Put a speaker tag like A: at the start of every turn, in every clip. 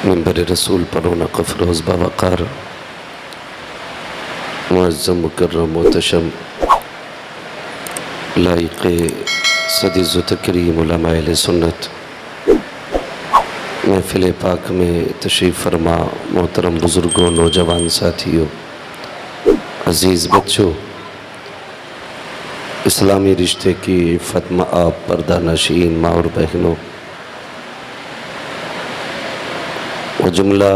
A: منبر رسول پر رونق افروز باوقار معظم مکرم محتشم لائق صدیز و تکریم علماء اہل سنت محفل پاک میں تشریف فرما محترم بزرگوں، نوجوان ساتھیوں، عزیز بچوں، اسلامی رشتے کی عفت مآب پردہ نشین ماں اور بہنوں و جملہ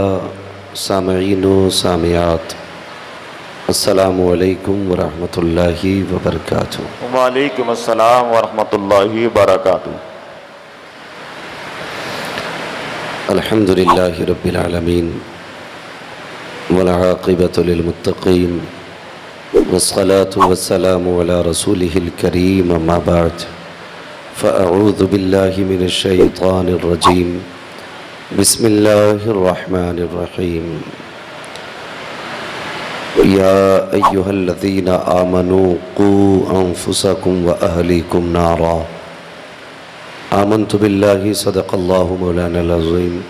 A: سامعین و سامعات، السلام علیکم ورحمۃ اللہ وبرکاتہ۔
B: وعلیکم السلام ورحمۃ اللہ وبرکاتہ۔
A: الحمدللہ رب العالمین والعاقبۃ للمتقین والصلاة والسلام علی رسولہ الکریم، اما بعد فاعوذ باللہ من الشیطان الرجیم، بسم اللہ الرحمن الرحیم۔ یا ایہا الذین آمنوا قوا انفسکم واہلیکم نارا۔ آمنت باللہ صدق اللہ مولانا العظیم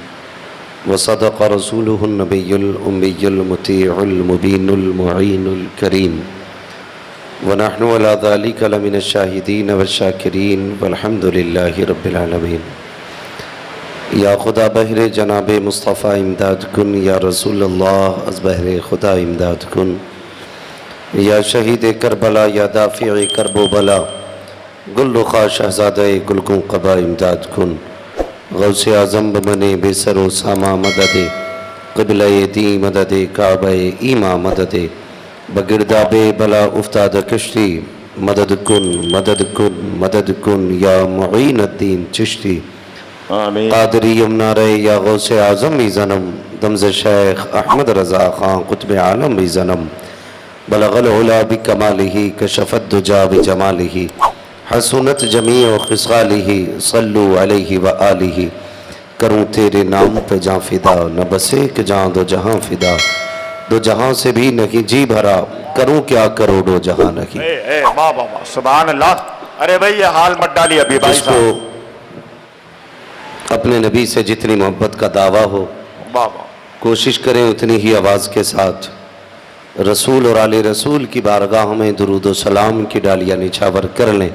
A: وصدق رسولہ النبی الامی المطیع المبین المعین الکریم، ونحن علی ذلک لمن الشاہدین والشاکرین والحمد للہ رب العالمین۔ یا خدا بہر جناب مصطفیٰ امداد کن، یا رسول اللہ از بہر خدا امداد کن، یا شہید کربلا، یا دافع کرب و بلا، گل رخا شہزادہ گلگوں قبا امداد کن۔ غوث اعظم بمنے بے سر و ساما مدد، قبلہ دی مدد، کعبہ ایما مدد، بگرداب بلا افتاد کشتی، مدد کن مدد کن مدد کن، یا معین الدین چشتی۔
B: آمین۔
A: قادری یمنارے یا غوث اعظم بھی زنم، دمز شیخ احمد رضا خان قطب عالم بھی زنم، بلغ العلا بکمالہ کشف الدجا بجمالہ، حسنت جمیع خصالہ صلو علیہ وآلہ۔ کروں تیرے نام پہ جاں فدا، نہ بس ایک جاں دو جہاں فدا، دو جہاں سے بھی نہیں جی بھرا، کروں کیا کروڑوں جہاں نہیں۔
B: اے واہ واہ واہ، سبحان اللہ۔ ارے بھائی یہ حال مت ڈالی ابھی بھائی
A: جس کو
B: صاحب۔
A: اپنے نبی سے جتنی محبت کا دعویٰ ہو،
B: واہ واہ۔
A: کوشش کریں اتنی ہی آواز کے ساتھ رسول اور آل رسول کی بارگاہ میں درود و سلام کی ڈالیاں نچھاور کر لیں۔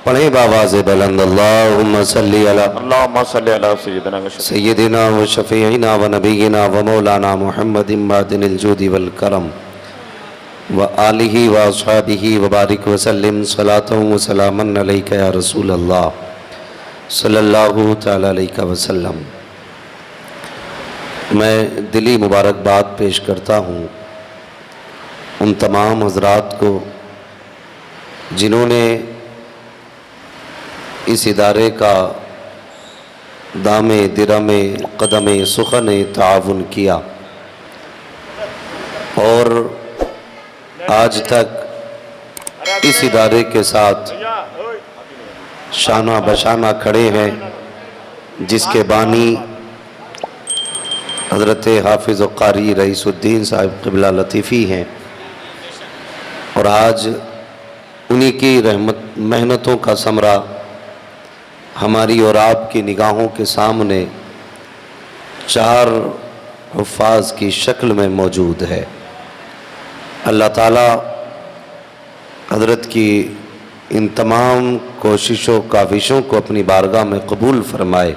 A: پڑھیں باواز بلند، اللہم صلی علی
B: اللہم صلی علی سیدنا
A: سیدنا و شفیعنا و نبینا و مولانا محمد معدن الجود والکرم و آلہ و اصحابہ و بارک وسلم، صلاۃ و سلاما علیک یا رسول اللہ صلی اللہ تعالی علیہ وسلم۔ میں دلی مبارکباد پیش کرتا ہوں ان تمام حضرات کو جنہوں نے اس ادارے کا دام درم قدم سخن تعاون کیا اور آج تک اس ادارے کے ساتھ شانہ بشانہ کھڑے ہیں، جس کے بانی حضرت حافظ و قاری رئیس الدین صاحب قبلہ لطیفی ہیں، اور آج انہی کی محنتوں کا ثمرہ ہماری اور آپ کی نگاہوں کے سامنے 4 حفاظ کی شکل میں موجود ہے۔ اللہ تعالی حضرت کی ان تمام کوششوں کاوشوں کو اپنی بارگاہ میں قبول فرمائے،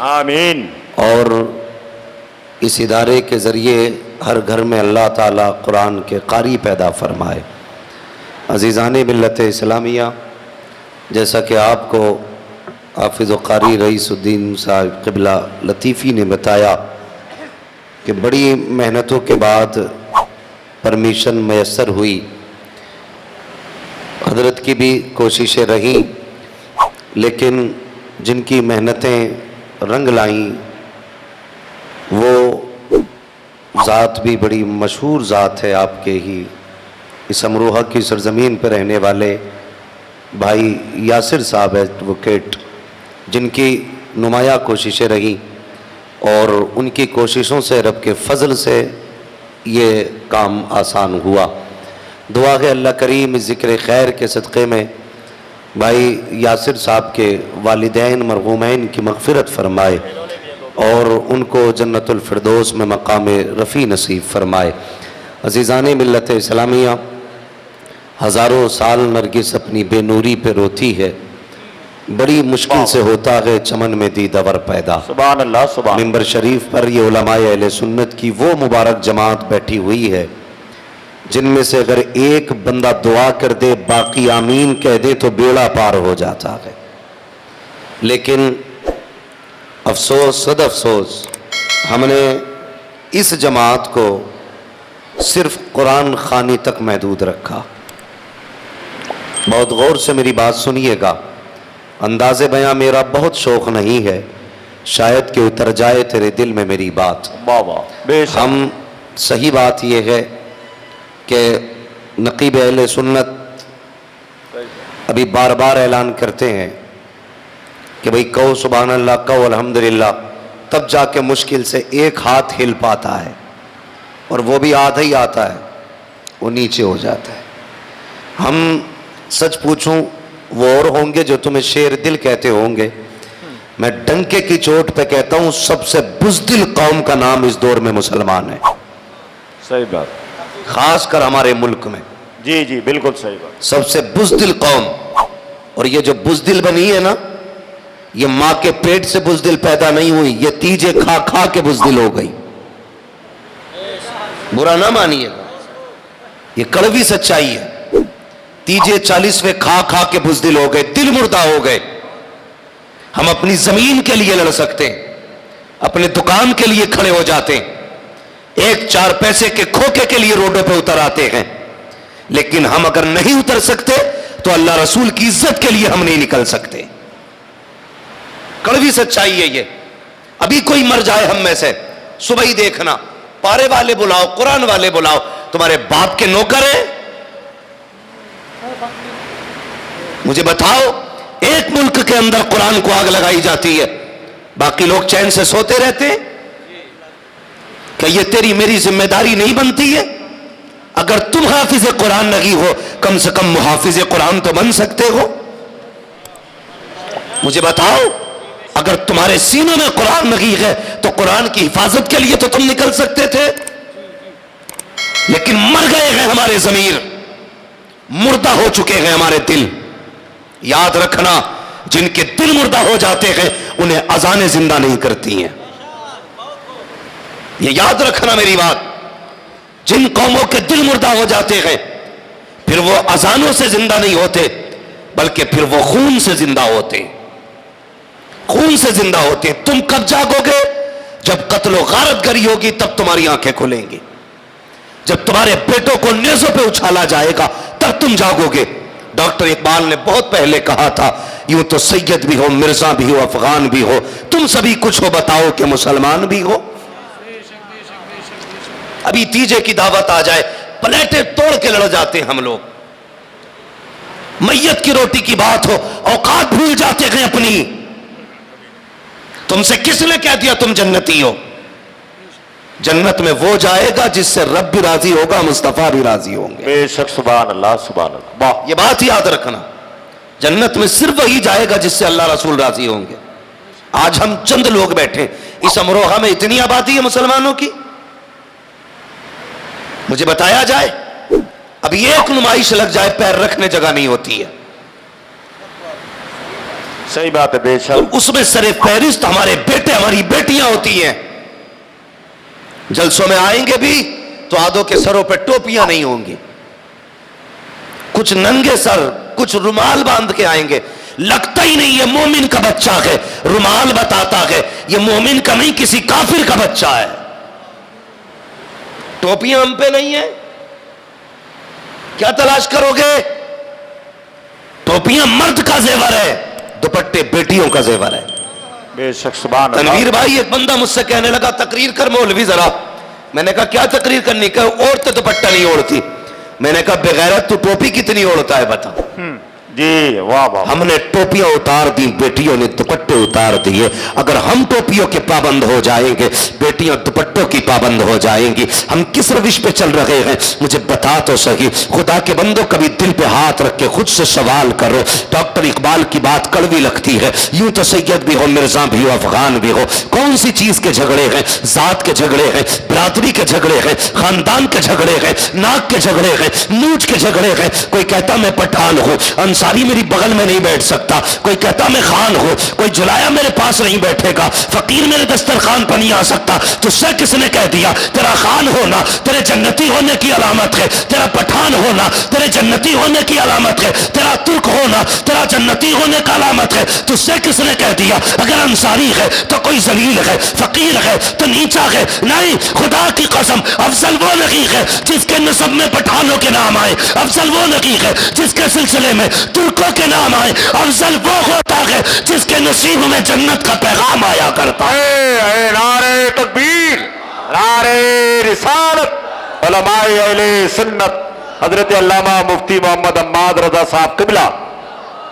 B: آمین۔
A: اور اس ادارے کے ذریعے ہر گھر میں اللہ تعالیٰ قرآن کے قاری پیدا فرمائے۔ عزیزان ملت اسلامیہ، جیسا کہ آپ کو حافظ و قاری رئیس الدین صاحب قبلہ لطیفی نے بتایا کہ بڑی محنتوں کے بعد پرمیشن میسر ہوئی، حضرت کی بھی کوششیں رہیں، لیکن جن کی محنتیں رنگ لائیں وہ ذات بھی بڑی مشہور ذات ہے آپ کے ہی، اس امروہہ کی سرزمین پر رہنے والے بھائی یاسر صاحب ایڈوکیٹ، جن کی نمایاں کوششیں رہیں اور ان کی کوششوں سے رب کے فضل سے یہ کام آسان ہوا۔ دعا ہے اللہ کریم اس ذکر خیر کے صدقے میں بھائی یاسر صاحب کے والدین مرحومین کی مغفرت فرمائے، اور ان کو جنت الفردوس میں مقام رفیع نصیب فرمائے۔ عزیزان ملت اسلامیہ، ہزاروں سال نرگس اپنی بے نوری پہ روتی ہے، بڑی مشکل سے ہوتا ہے چمن میں دیدہ ور پیدا۔
B: سبحان اللہ، سبحان
A: ممبر شریف پر یہ علماء اہل سنت کی وہ مبارک جماعت بیٹھی ہوئی ہے جن میں سے اگر ایک بندہ دعا کر دے، باقی آمین کہہ دے تو بیڑا پار ہو جاتا ہے۔ لیکن افسوس صد افسوس، ہم نے اس جماعت کو صرف قرآن خوانی تک محدود رکھا۔ بہت غور سے میری بات سنیے گا، انداز بیاں میرا بہت شوق نہیں ہے، شاید کہ اتر جائے تیرے دل میں میری بات۔
B: بابا بے شک،
A: ہم صحیح بات یہ ہے کہ نقیب اہل سنت ابھی بار بار اعلان کرتے ہیں کہ بھئی کہو سبحان اللہ، کہو الحمدللہ، تب جا کے مشکل سے ایک ہاتھ ہل پاتا ہے، اور وہ بھی آدھا ہی آتا ہے، وہ نیچے ہو جاتا ہے۔ ہم سچ پوچھوں، وہ اور ہوں گے جو تمہیں شیر دل کہتے ہوں گے، میں ڈنکے کی چوٹ پہ کہتا ہوں سب سے بزدل قوم کا نام اس دور میں مسلمان ہے،
B: صحیح بات،
A: خاص کر ہمارے ملک میں
B: جی جی بالکل صحیح بات،
A: سب سے بزدل قوم۔ اور یہ جو بزدل بنی ہے نا، یہ ماں کے پیٹ سے بزدل پیدا نہیں ہوئی، یہ تیجے کھا کھا کے بزدل ہو گئی، برا نہ مانیے گا، یہ کڑوی سچائی ہے۔ تیجے 40ویں کھا کھا کے بزدل ہو گئے، دل مردہ ہو گئے۔ ہم اپنی زمین کے لیے لڑ سکتے ہیں، اپنے دکان کے لیے کھڑے ہو جاتے ہیں، ایک 4 پیسے کے کھوکے کے لیے روڈوں پہ اتر آتے ہیں، لیکن ہم اگر نہیں اتر سکتے تو اللہ رسول کی عزت کے لیے ہم نہیں نکل سکتے۔ کڑوی سچائی ہے یہ۔ ابھی کوئی مر جائے ہم میں سے، صبح ہی دیکھنا، پارے والے بلاؤ، قرآن والے بلاؤ، تمہارے باپ کے نوکر ہیں؟ مجھے بتاؤ، ایک ملک کے اندر قرآن کو آگ لگائی جاتی ہے، باقی لوگ چین سے سوتے رہتے ہیں؟ کہ یہ تیری میری ذمہ داری نہیں بنتی ہے؟ اگر تم حافظ قرآن نہیں ہو، کم سے کم محافظ قرآن تو بن سکتے ہو۔ مجھے بتاؤ، اگر تمہارے سینوں میں قرآن نہیں ہے تو قرآن کی حفاظت کے لیے تو تم نکل سکتے تھے، لیکن مر گئے ہیں ہمارے ضمیر، مردہ ہو چکے ہیں ہمارے دل۔ یاد رکھنا، جن کے دل مردہ ہو جاتے ہیں انہیں اذانیں زندہ نہیں کرتی ہیں، یہ یاد رکھنا میری بات۔ جن قوموں کے دل مردہ ہو جاتے ہیں پھر وہ اذانوں سے زندہ نہیں ہوتے، بلکہ پھر وہ خون سے زندہ ہوتے، خون سے زندہ ہوتے۔ تم کب جاگو گے؟ جب قتل و غارت گری ہوگی، تب تمہاری آنکھیں کھلیں گی۔ جب تمہارے بیٹوں کو نیزوں پہ اچھالا جائے گا تب تم جاگو گے۔ ڈاکٹر اقبال نے بہت پہلے کہا تھا، یوں تو سید بھی ہو، مرزا بھی ہو، افغان بھی ہو، تم سبھی کچھ ہو، بتاؤ کہ مسلمان بھی ہو۔ ابھی تیجے کی دعوت آ جائے، پلیٹیں توڑ کے لڑ جاتے ہیں ہم لوگ۔ میت کی روٹی کی بات ہو، اوقات بھول جاتے ہیں اپنی۔ تم سے کس نے کہہ دیا تم جنتی ہو؟ جنت میں وہ جائے گا جس سے رب بھی راضی ہوگا، مصطفیٰ بھی راضی ہوں گے۔
B: بے شک، سبحان اللہ، سبحان اللہ، واہ،
A: یہ بات یاد رکھنا، جنت میں صرف وہی جائے گا جس سے اللہ رسول راضی ہوں گے۔ آج ہم چند لوگ بیٹھے، اس امروہہ میں اتنی آبادی ہے مسلمانوں کی، مجھے بتایا جائے، ابھی ایک نمائش لگ جائے پیر رکھنے جگہ نہیں ہوتی ہے۔
B: صحیح بات ہے، بے شک،
A: اس میں سر فہرست ہمارے بیٹے، ہماری بیٹیاں ہوتی ہیں۔ جلسوں میں آئیں گے بھی تو آدھوں کے سروں پہ ٹوپیاں نہیں ہوں گی، کچھ ننگے سر، کچھ رومال باندھ کے آئیں گے، لگتا ہی نہیں یہ مومن کا بچہ ہے، رومال بتاتا ہے یہ مومن کا نہیں کسی کافر کا بچہ ہے۔ ٹوپیاں ہم پہ نہیں ہیں، کیا تلاش کرو گے؟ ٹوپیاں مرد کا زیور ہے، دوپٹے بیٹیوں کا زیور ہے۔
B: بے شک، سبحان اللہ۔
A: تنویر بھائی، ایک بندہ مجھ سے کہنے لگا تقریر کر مولوی ذرا، میں نے کہا کیا تقریر کرنی؟ کہ عورتیں دوپٹہ نہیں اوڑھتی۔ میں نے کہا بغیرت تو ٹوپی کتنی اوڑھتا ہے بتا۔
B: جی واہ واہ
A: ہم نے ٹوپیاں اتار دی، بیٹیوں نے دوپٹے اتار دیے. اگر ہم ٹوپیوں کے پابند ہو جائیں گے، بیٹیاں دوپٹوں کی پابند ہو جائیں گی. ہم کس روش پہ چل رہے ہیں؟ مجھے بتا تو صحیح. خدا کے بندوں کبھی دل پہ ہاتھ رکھ کے خود سے سوال کرو. ڈاکٹر اقبال کی بات کڑوی لگتی ہے. یوں تو سید بھی ہو، مرزا بھی ہو، افغان بھی ہو، کون سی چیز کے جھگڑے ہیں؟ ذات کے جھگڑے ہیں، برادری کے جھگڑے ہیں، خاندان کے جھگڑے ہیں، ناک کے جھگڑے ہیں، نوچ کے جھگڑے ہیں. کوئی کہتا میں پٹھان ہوں، انصاری میری بغل میں نہیں بیٹھ سکتا. کوئی کہتا میں خان ہوں، کوئی جلایا میرے پاس نہیں بیٹھے گا، فقیر میرے دسترخوان پر نہیں آ سکتا. تجھ سے کس نے کہہ دیا تیرا خان ہونا تیرے جنتی ہونے کی علامت ہے؟ تیرا پٹھان ہونا تیرے جنتی ہونے کی علامت ہے؟ تیرا ترک ہونا تیرا جنتی ہونے کا علامت ہے؟ تجھ سے کس نے کہہ دیا اگر انصاری ہے تو کوئی ذلیل ہے، فقیر ہے تو نیچا ہے؟ نہیں، خدا کی قسم افضل وہ نہیں ہے جس کے نسب میں پٹھانوں کے نام آئے، افضل وہ نہیں ہے جس کے سلسلے میں ترکوں کے نام آئے، افضل وہ ہوتا ہے جس کے نصیب میں جنت کا پیغام آیا کرتا ہے.
B: اے نعرہ تکبیر، نعرہ رسالت، علماء اہل سنت حضرت علامہ مفتی محمد عماد رضا صاحب قبلہ.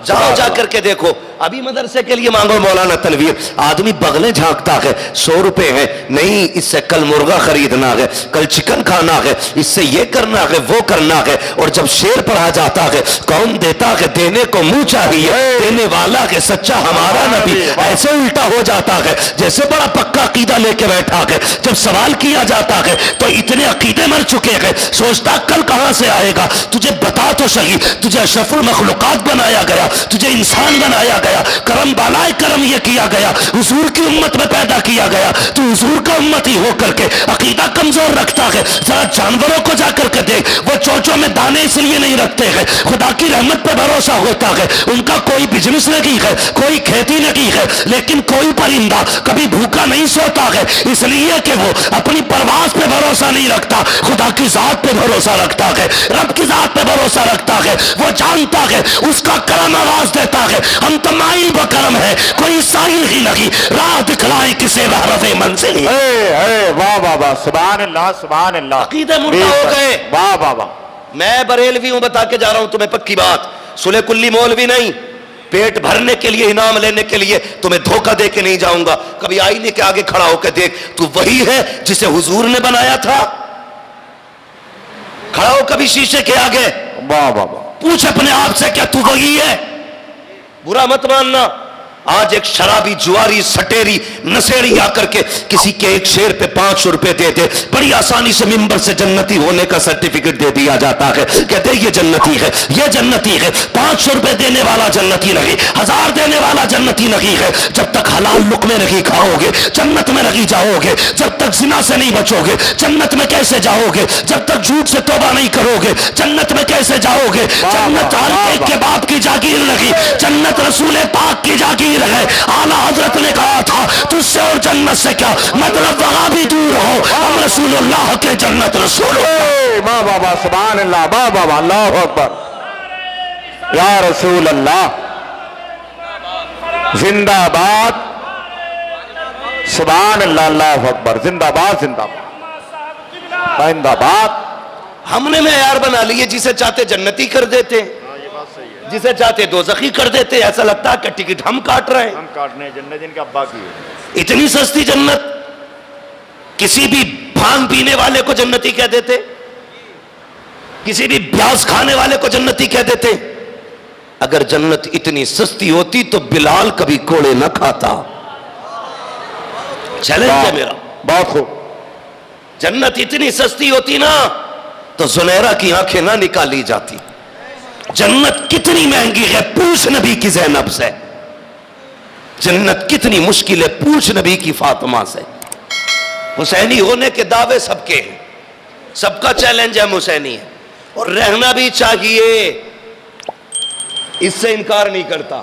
A: جاؤ جا کر کے دیکھو. ابھی مدرسے کے لیے مانگو مولانا تنویر. آدمی بغلیں جھانکتا ہے، 100 روپے ہیں، نہیں اس سے کل مرغا خریدنا ہے، کل چکن کھانا ہے، اس سے یہ کرنا ہے، وہ کرنا ہے. اور جب شعر پڑھا جاتا ہے، کون دیتا ہے دینے کو منہ چاہیے، دینے والا ہے سچا ہمارا نبی. ایسے الٹا ہو جاتا ہے جیسے بڑا پکا عقیدہ لے کے بیٹھا ہے. جب سوال کیا جاتا ہے تو اتنے عقیدے مر چکے ہیں، سوچتا کل کہاں سے آئے گا. تجھے بتا تو صحیح، تجھے اشرف المخلوقات بنایا گیا، تجھے انسان بنایا گیا، کرم بالائے کرم یہ کیا گیا، حضور کی امت میں پیدا کیا گیا. تو حضور کا امتی ہو کر کے عقیدہ کمزور رکھتا ہے. ذرا جانوروں کو جا کر کے دیکھ، وہ چوچوں میں دانے اس لیے نہیں رکھتے ہیں، خدا کی رحمت پہ بھروسہ ہوتا ہے. ان کا کوئی بزنس نہیں ہے، کوئی کھیتی نہیں ہے، لیکن کوئی پرندہ کبھی بھوکا نہیں سوتا ہے، اس لیے کہ وہ اپنی پرواز پہ بھروسہ نہیں رکھتا، خدا کی ذات پہ بھروسہ رکھتا ہے، رب کی ذات پہ بھروسہ رکھتا ہے. وہ جانتا ہے اس کا کرم آواز دیتا ہے. ہم تو مائل بکرم ہے، کوئی سائل ہی نہیں، راہ دکھلائے کسے رہرف منزل.
B: واہ واہ واہ، سبحان اللہ سبحان اللہ.
A: عقیدے مردہ ہو گئے.
B: واہ واہ واہ.
A: میں بریلوی ہوں، بتا کے جا رہا ہوں تمہیں پکی بات، سلے کلی مولوی نہیں. پیٹ بھرنے کے لیے، انعام لینے کے لیے تمہیں دھوکہ دے کے نہیں جاؤں گا. کبھی آئینے کے آگے کھڑا ہو کے دیکھ، تو وہی ہے جسے حضور نے بنایا تھا. کھڑا ہو کبھی شیشے کے آگے،
B: واہ واہ واہ.
A: پوچھ اپنے آپ سے کیا تو وہی ہے؟ برا مت ماننا. آج ایک شرابی جواری سٹیری نشیڑی آ کر کے کسی کے ایک شیر پہ 500 روپے دے دے، بڑی آسانی سے ممبر سے جنتی ہونے کا سرٹیفکیٹ دے دیا جاتا ہے. کہتے یہ جنتی ہے، یہ جنتی ہے. 500 روپے دینے والا جنتی نہیں، 1000 دینے والا جنتی نہیں ہے. جب تک حلال لقمے نہیں کھاؤ گے جنت میں نہیں جاؤ گے. جب تک زنا سے نہیں بچو گے جنت میں کیسے جاؤ گے؟ جب تک جھوٹ سے توبہ نہیں کرو گے جنت میں کیسے جاؤ گے؟ جنت ہر ایک کے باپ کی جاگیر نہیں، جنت رسول پاک کی جاگیر ہے. اعلیٰ حضرت نے کہا تھا تجھ سے اور جنت سے کیا مطلب، وہاں بھی دور ہو، ہم رسول اللہ کے جنت رسول.
B: واہ واہ واہ، سبحان اللہ، واہ واہ واہ، اللہ اکبر. یا رسول اللہ، زندہ باد، سبحان اللہ، اللہ اکبر، زندہ باد زندہ باد زندہ باد.
A: ہم نے معیار بنا لیے، جسے چاہتے جنتی کر دیتے، جسے چاہتے دوزخی کر دیتے. ایسا لگتا ہے کہ ٹکٹ ہم کاٹ رہے ہیں.
B: ہم کاٹنے جنت جن کا ابا کی ہے.
A: اتنی سستی جنت. کسی بھی بھانگ پینے والے کو جنتی کہہ دیتے، کسی بھی پیاز کھانے والے کو جنتی کہہ دیتے. اگر جنت اتنی سستی ہوتی تو بلال کبھی کوڑے نہ کھاتا. چیلنج ہے میرا.
B: بہت خوب.
A: جنت اتنی سستی ہوتی نا تو زنیرہ کی آنکھیں نہ نکالی جاتی. جنت کتنی مہنگی ہے، پوچھ نبی کی زینب سے. جنت کتنی مشکل ہے، پوچھ نبی کی فاطمہ سے. حسینی ہونے کے دعوے سب کے ہیں، سب کا چیلنج ہے حسینی ہے، اور رہنا بھی چاہیے، اس سے انکار نہیں کرتا.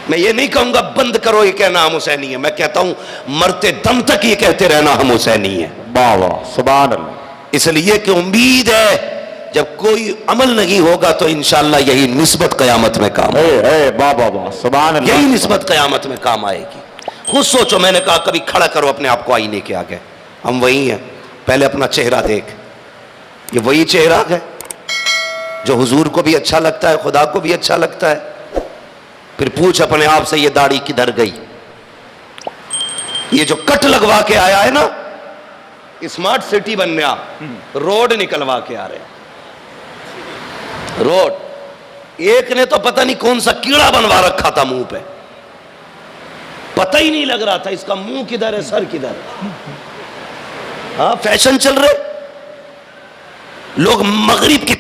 A: میں یہ نہیں کہوں گا بند کرو یہ کہنا ہم حسینی ہے، میں کہتا ہوں مرتے دم تک یہ کہتے رہنا ہم حسینی ہیں.
B: واہ واہ، سبحان اللہ.
A: اس لیے کہ امید ہے جب کوئی عمل نہیں ہوگا تو انشاءاللہ یہی نسبت قیامت میں کام آئے گی.
B: واہ واہ واہ، سبحان اللہ.
A: یہی نسبت قیامت میں کام آئے گی. خود سوچو، میں نے کہا کبھی کھڑا کرو اپنے آپ کو آئینے کے آگے. ہم وہی ہیں. پہلے اپنا چہرہ دیکھ، یہ وہی چہرہ ہے. جو حضور کو بھی اچھا لگتا ہے، خدا کو بھی اچھا لگتا ہے. پھر پوچھ اپنے آپ سے یہ داڑھی کدھر گئی؟ یہ جو کٹ لگوا کے آیا ہے نا، اسمارٹ سٹی بننا، روڈ نکلوا کے آ رہے ہیں. روڈ ایک نے تو پتہ نہیں کون سا کیڑا بنوا رکھا تھا منہ پہ، پتہ ہی نہیں لگ رہا تھا اس کا منہ کدھر ہے سر کدھر ہے. ہاں فیشن چل رہے. لوگ مغرب کی